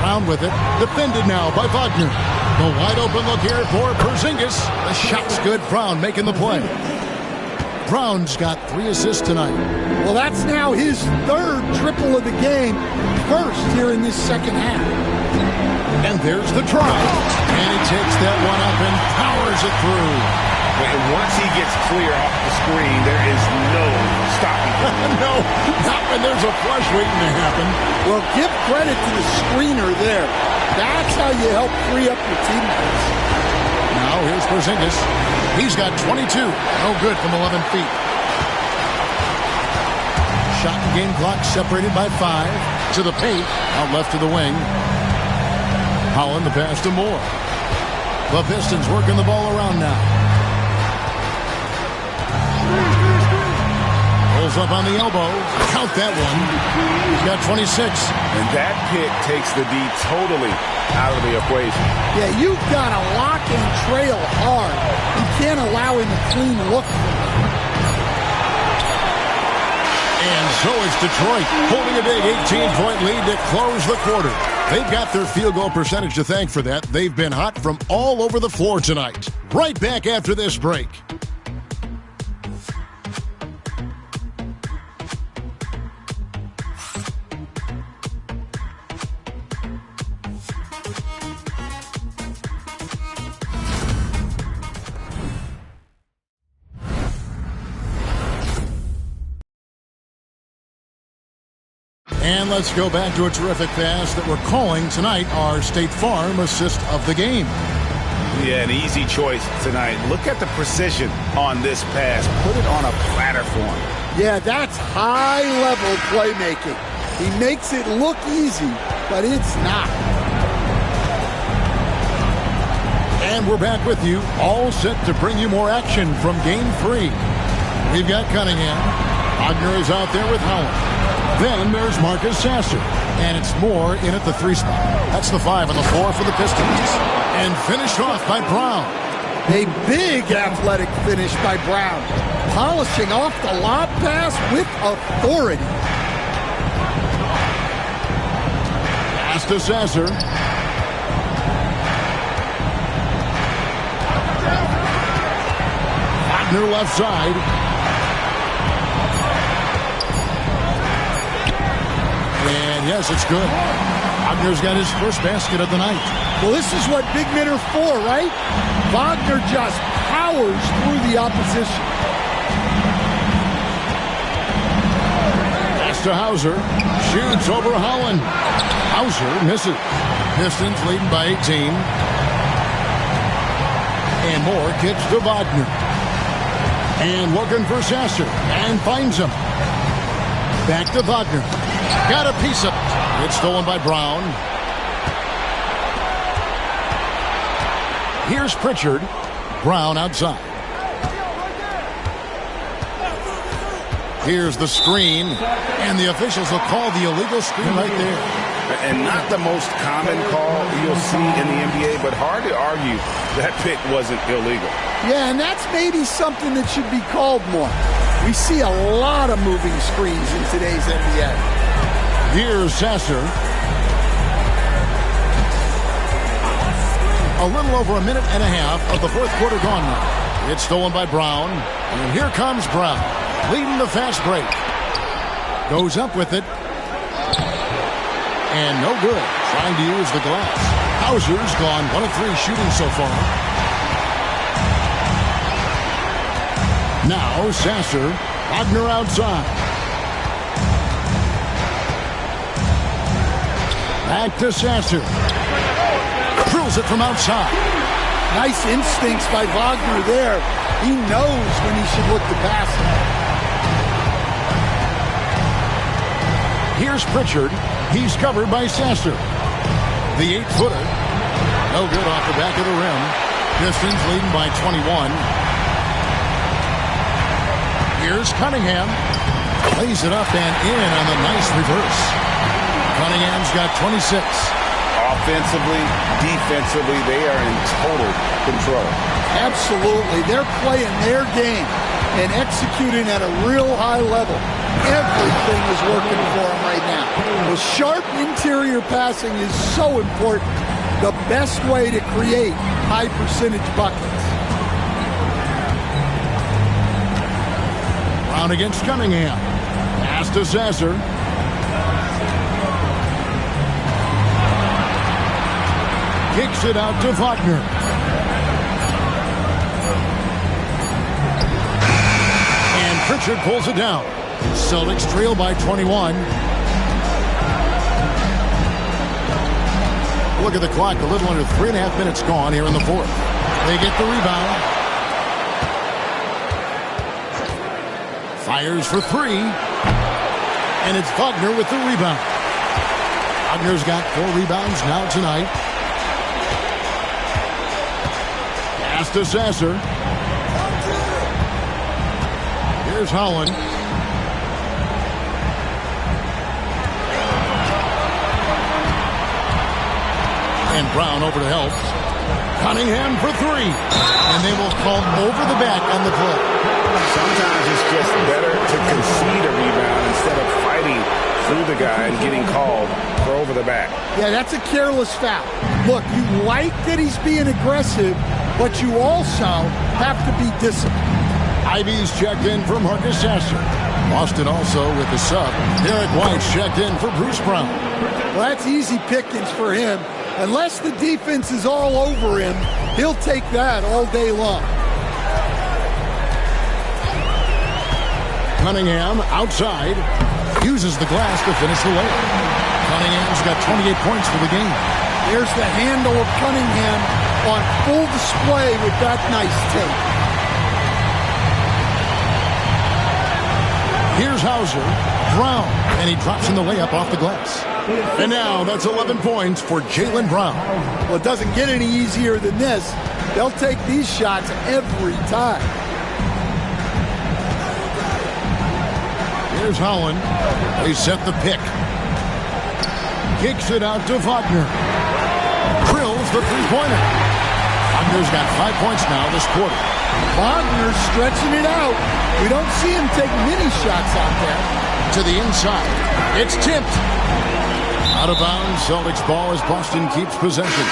Brown with it. Defended now by Wagner. The wide open look here for Porzingis. The shot's good. Brown making the play. Brown's got 3 assists tonight. Well, that's now his 3rd triple of the game, first here in this second half. And there's the try. And he takes that one up and powers it through. And once he gets clear off the screen, there is no stopping him. No, not when there's a flush waiting to happen. Well, give credit to the screener there. That's how you help free up your teammates. Now here's Porzingis. He's got 22. No good from 11 feet. Shot and game clock separated by 5. To the paint. Out left to the wing. Holland the pass to Moore. The Pistons working the ball around now. Rolls up on the elbow. Count that one. He's got 26. And that pick takes the D totally out of the equation. Yeah, you've got to lock and trail hard. You can't allow him a clean look. And so it's Detroit holding a big 18-point lead to close the quarter. They've got their field goal percentage to thank for that. They've been hot from all over the floor tonight. Right back after this break. And let's go back to a terrific pass that we're calling tonight our State Farm assist of the game. Yeah, an easy choice tonight. Look at the precision on this pass. Put it on a platter for him. Yeah, that's high-level playmaking. He makes it look easy, but it's not. And we're back with you, all set to bring you more action from Game 3. We've got Cunningham. Wagner is out there with Howard. Then there's Marcus Sasser. And it's Moore in at the 3 spot. That's the 5 and the 4 for the Pistons. And finished off by Brown. A big athletic finish by Brown. Polishing off the lob pass with authority. Pass to Sasser. Wagner left side. And yes, it's good. Wagner's got his first basket of the night. Well, this is what big men are for, right? Wagner just powers through the opposition. Pass to Hauser. Shoots over Holland. Hauser misses. Pistons leading by 18. And Moore kicks to Wagner. And looking for Sasser. And finds him. Back to Wagner. Got a piece of it. It's stolen by Brown. Here's Pritchard. Brown outside. Here's the screen. And the officials will call the illegal screen right there. And not the most common call you'll see in the NBA, but hard to argue that pick wasn't illegal. Yeah, and that's maybe something that should be called more. We see a lot of moving screens in today's NBA. Here's Sasser. A little over a minute and a half of the fourth quarter gone now. It's stolen by Brown. And here comes Brown, leading the fast break. Goes up with it. And no good. Trying to use the glass. Hauser's gone 1 of 3 shooting so far. Now Sasser. Wagner outside. Back to Sasser. Drills it from outside. Nice instincts by Wagner there. He knows when he should look to pass it. Here's Pritchard. He's covered by Sasser. The 8-footer. No good off the back of the rim. Pistons leading by 21. Here's Cunningham. Lays it up and in on the nice reverse. Cunningham's got 26. Offensively, defensively, they are in total control. Absolutely. They're playing their game and executing at a real high level. Everything is working for them right now. The sharp interior passing is so important. The best way to create high percentage buckets. Brown against Cunningham. Pass to Sasser. Kicks it out to Wagner. And Pritchard pulls it down. Celtics trail by 21. Look at the clock. A little under 3.5 minutes gone here in the fourth. They get the rebound. Fires for three. And it's Wagner with the rebound. Wagner's got 4 rebounds now tonight. Pass to Sasser. Here's Holland. And Brown over to help. Cunningham for 3. And they will call over the back on the play. Sometimes it's just better to concede a rebound instead of fighting through the guy and getting called for over the back. Yeah, that's a careless foul. Look, you like that he's being aggressive, but you also have to be disciplined. Ivy's checked in for Marcus Sasser. Boston also with the sub. Derek White's checked in for Bruce Brown. Well, that's easy pickings for him. Unless the defense is all over him, he'll take that all day long. Cunningham outside. Uses the glass to finish the layup. Cunningham's got 28 points for the game. There's the handle of Cunningham on full display with that nice tape. Here's Hauser. Brown. And he drops in the layup off the glass. And now that's 11 points for Jaylen Brown. Well, it doesn't get any easier than this. They'll take these shots every time. Here's Holland. They set the pick. Kicks it out to Wagner. Drills the three-pointer. Wagner's got 5 points now this quarter. Wagner's stretching it out. We don't see him take many shots out there. To the inside. It's tipped. Out of bounds. Celtics ball as Boston keeps possession.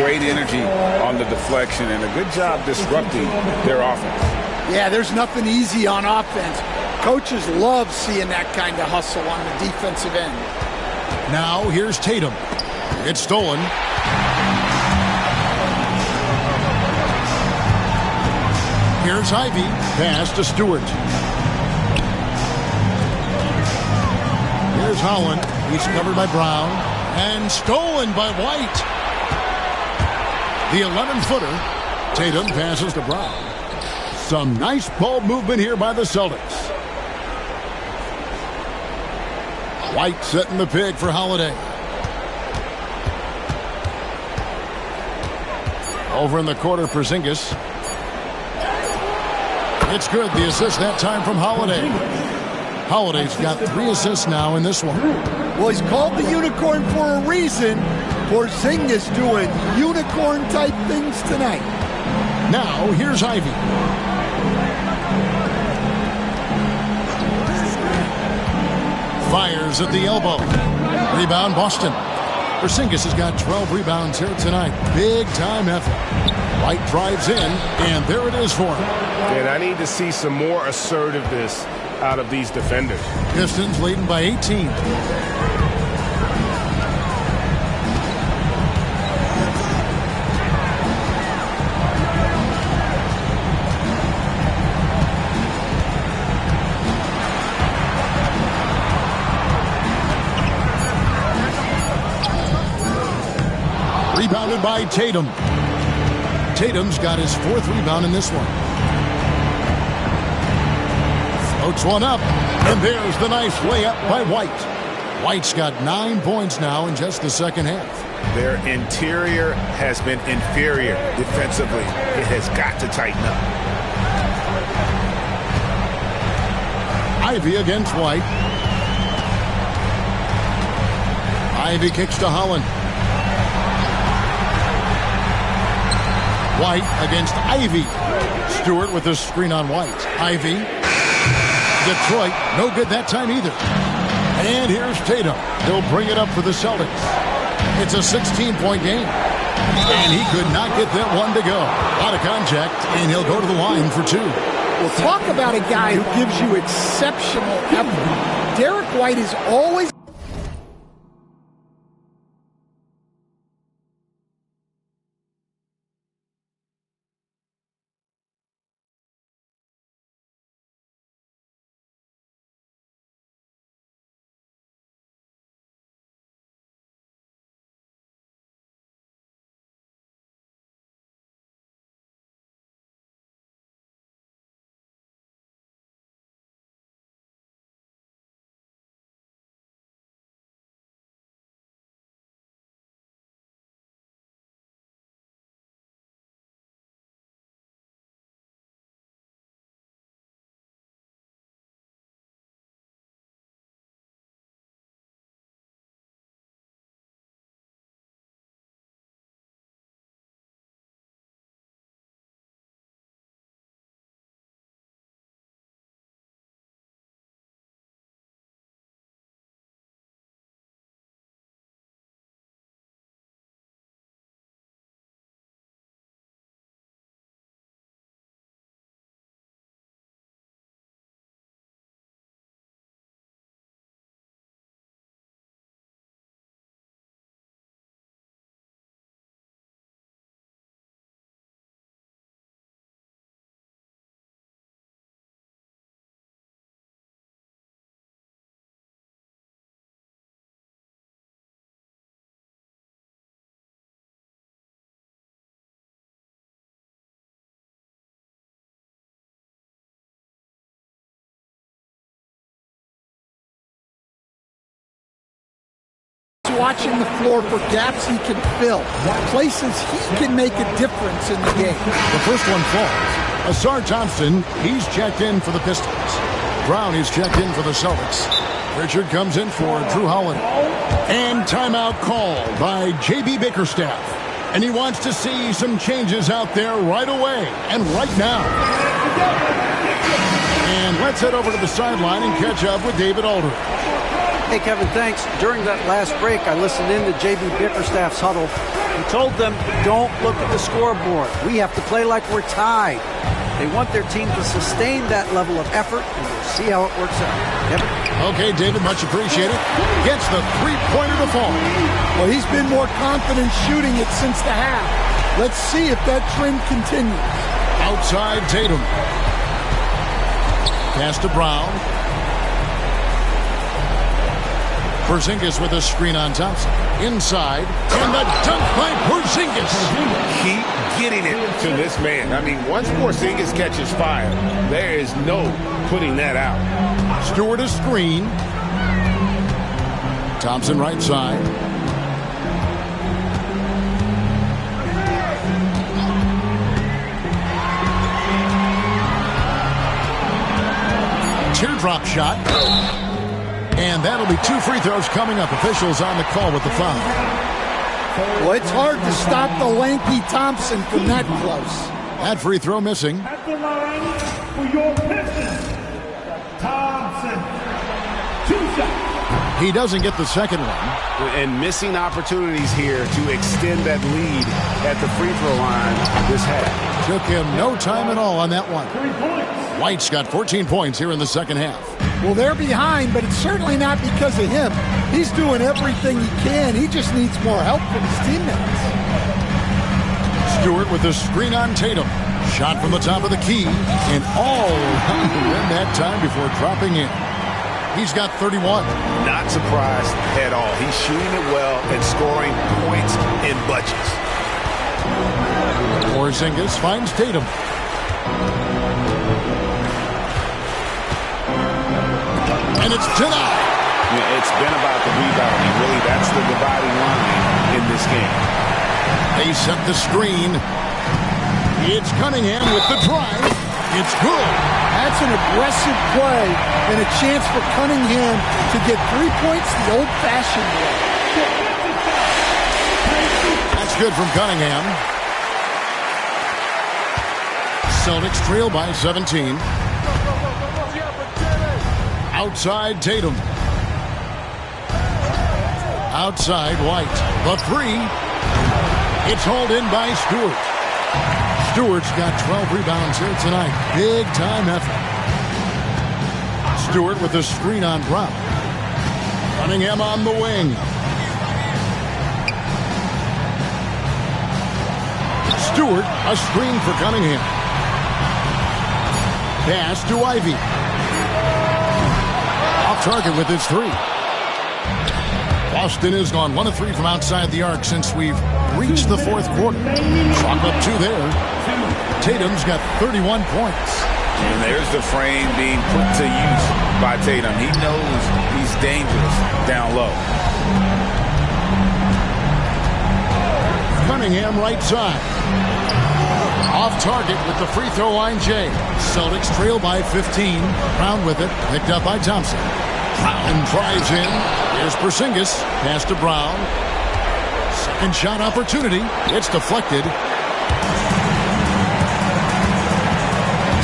Great energy on the deflection and a good job disrupting their offense. Yeah, there's nothing easy on offense. Coaches love seeing that kind of hustle on the defensive end. Now here's Tatum. It's stolen. Here's Ivy. Pass to Stewart. Here's Holland. He's covered by Brown. And stolen by White. The 11-footer. Tatum passes to Brown. Some nice ball movement here by the Celtics. White setting the pick for Holiday. Over in the corner, Porzingis. It's good. The assist that time from Holiday. Holiday's got 3 assists now in this one. Well, he's called the unicorn for a reason. Porzingis doing unicorn-type things tonight. Now, here's Ivy. Fires at the elbow. Rebound, Boston. Porzingis has got 12 rebounds here tonight. Big-time effort. White drives in, and there it is for him. And I need to see some more assertiveness out of these defenders. Pistons leading by 18. Rebounded by Tatum. Tatum's got his 4th rebound in this one. Floats one up, and there's the nice layup by White. White's got 9 points now in just the second half. Their interior has been inferior defensively. It has got to tighten up. Ivy against White. Ivy kicks to Holland. White against Ivy. Stewart with the screen on White. Ivy. Detroit, no good that time either. And here's Tatum. He'll bring it up for the Celtics. It's a 16-point game. And he could not get that one to go. A lot of contact, and he'll go to the line for 2. Well, talk about a guy who gives you exceptional effort. Derek White is always... watching the floor for gaps he can fill, places he can make a difference in the game. The first one falls. Asar Thompson, he's checked in for the Pistons. Brown is checked in for the Celtics. Richard comes in for Drew Holiday. And timeout called by J.B. Bickerstaff. And he wants to see some changes out there right away and right now. And let's head over to the sideline and catch up with David Aldridge. Hey, Kevin, thanks. During that last break, I listened in to J.B. Bickerstaff's huddle. He told them, don't look at the scoreboard. We have to play like we're tied. They want their team to sustain that level of effort, and we'll see how it works out. Kevin? Okay, David, much appreciated. Gets the three-pointer to fall. Well, he's been more confident shooting it since the half. Let's see if that trend continues. Outside Tatum. Pass to Brown. Porzingis with a screen on Thompson. Inside. And the dunk by Porzingis. Keep getting it to this man. I mean, once Porzingis catches fire, there is no putting that out. Stewart a screen. Thompson right side. Teardrop shot. And that'll be 2 free throws coming up. Officials on the call with the foul. Well, it's hard to stop the lanky Thompson from that close. That free throw missing. At the line for your Pistons, Thompson. 2 shots. He doesn't get the second one. And missing opportunities here to extend that lead at the free throw line this half. Took him no time at all on that one. 3 points. White's got 14 points here in the second half. Well, they're behind, but it's certainly not because of him. He's doing everything he can. He just needs more help from his teammates. Stewart with the screen on Tatum. Shot from the top of the key. And all around the rim that time before dropping in. He's got 31. Not surprised at all. He's shooting it well and scoring points in bunches. Porzingis finds Tatum. And it's denied. Yeah, it's been about the rebounding. Really, that's the dividing line in this game. They set the screen. It's Cunningham with the drive. It's good. That's an aggressive play and a chance for Cunningham to get 3 points the old-fashioned way. That's good from Cunningham. Celtics trail by 17. Outside Tatum. Outside White. The three. It's hauled in by Stewart. Stewart's got 12 rebounds here tonight. Big time effort. Stewart with the screen on Brown. Cunningham on the wing. Stewart, a screen for Cunningham. Pass to Ivy. Off target with his three. Boston has gone 1 of 3 from outside the arc since we've reached the fourth quarter. Chalk up 2 there. Tatum's got 31 points. And there's the frame being put to use by Tatum. He knows he's dangerous down low. Cunningham right side. Off target with the free throw line, Jay. Celtics trail by 15. Brown with it. Picked up by Thompson. Brown drives in. Here's Porzingis. Pass to Brown. Second shot opportunity. It's deflected.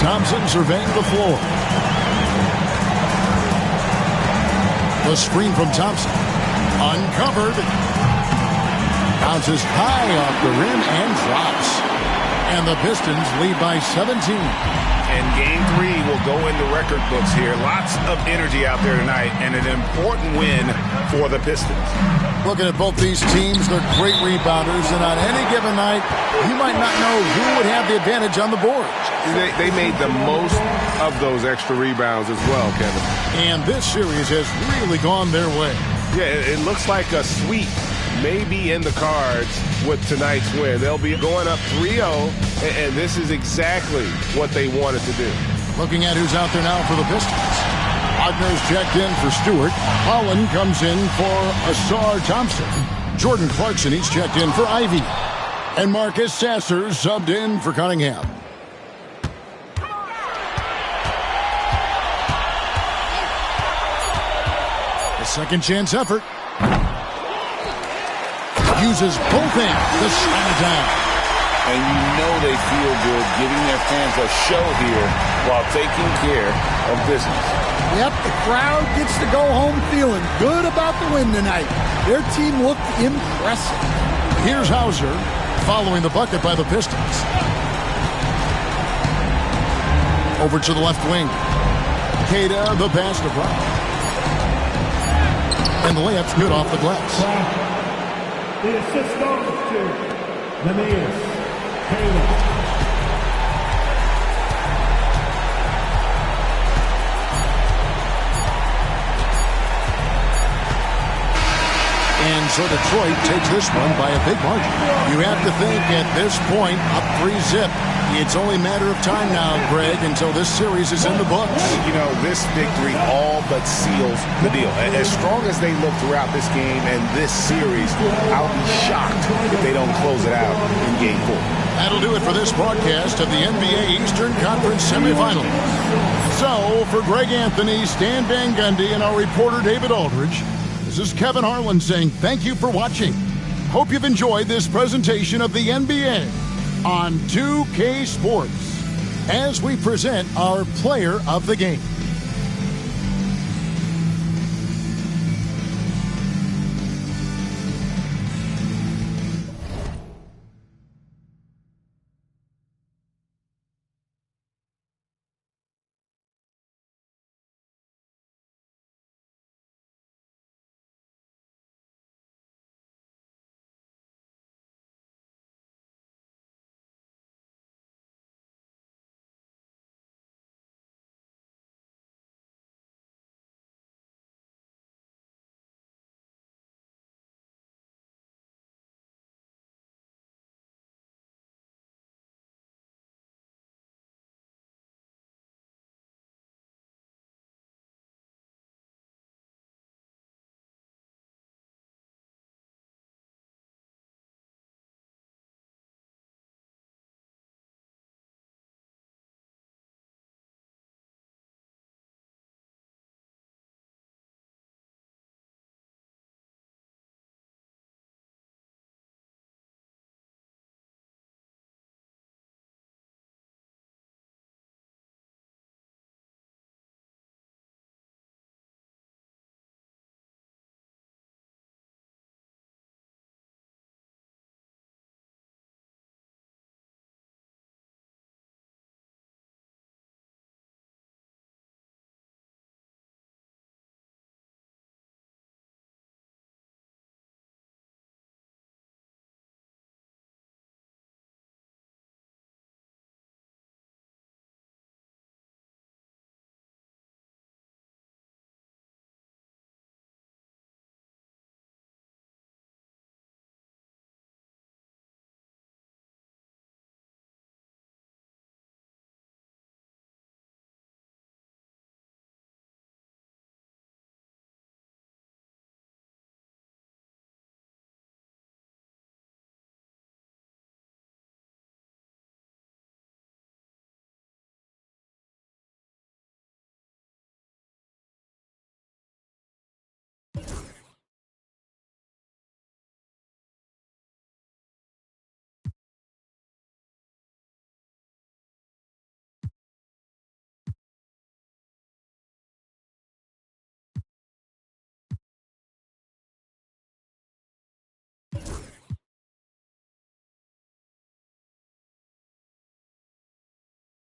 Thompson surveying the floor. The screen from Thompson. Uncovered. Bounces high off the rim and drops. And the Pistons lead by 17. And Game 3 will go into record books here. Lots of energy out there tonight, and an important win for the Pistons. Looking at both these teams, they're great rebounders, and on any given night, you might not know who would have the advantage on the board. They made the most of those extra rebounds as well, Kevin. And this series has really gone their way. Yeah, it looks like a sweep may be in the cards with tonight's win. They'll be going up 3-0, and this is exactly what they wanted to do. Looking at who's out there now for the Pistons. Wagner's checked in for Stewart. Holland comes in for Asar Thompson. Jordan Clarkson, he's checked in for Ivy. And Marcus Sasser subbed in for Cunningham. A second chance effort. Uses both hands to slam it down. And you know they feel good giving their fans a show here while taking care of business. Yep, the crowd gets to go home feeling good about the win tonight. Their team looked impressive. Here's Hauser following the bucket by the Pistons. Over to the left wing. Queta, the pass to Brown. And the layup's good off the glass. The assist goes to Neemias Queta. And so Detroit takes this one by a big margin. You have to think at this point, up 3-0. It's only a matter of time now, Greg, until this series is in the books. You know, this victory all but seals the deal. As strong as they look throughout this game and this series, I'll be shocked if they don't close it out in Game 4. That'll do it for this broadcast of the NBA Eastern Conference semifinals. So, for Greg Anthony, Stan Van Gundy, and our reporter David Aldridge, this is Kevin Harlan saying thank you for watching. Hope you've enjoyed this presentation of the NBA on 2K Sports as we present our player of the game.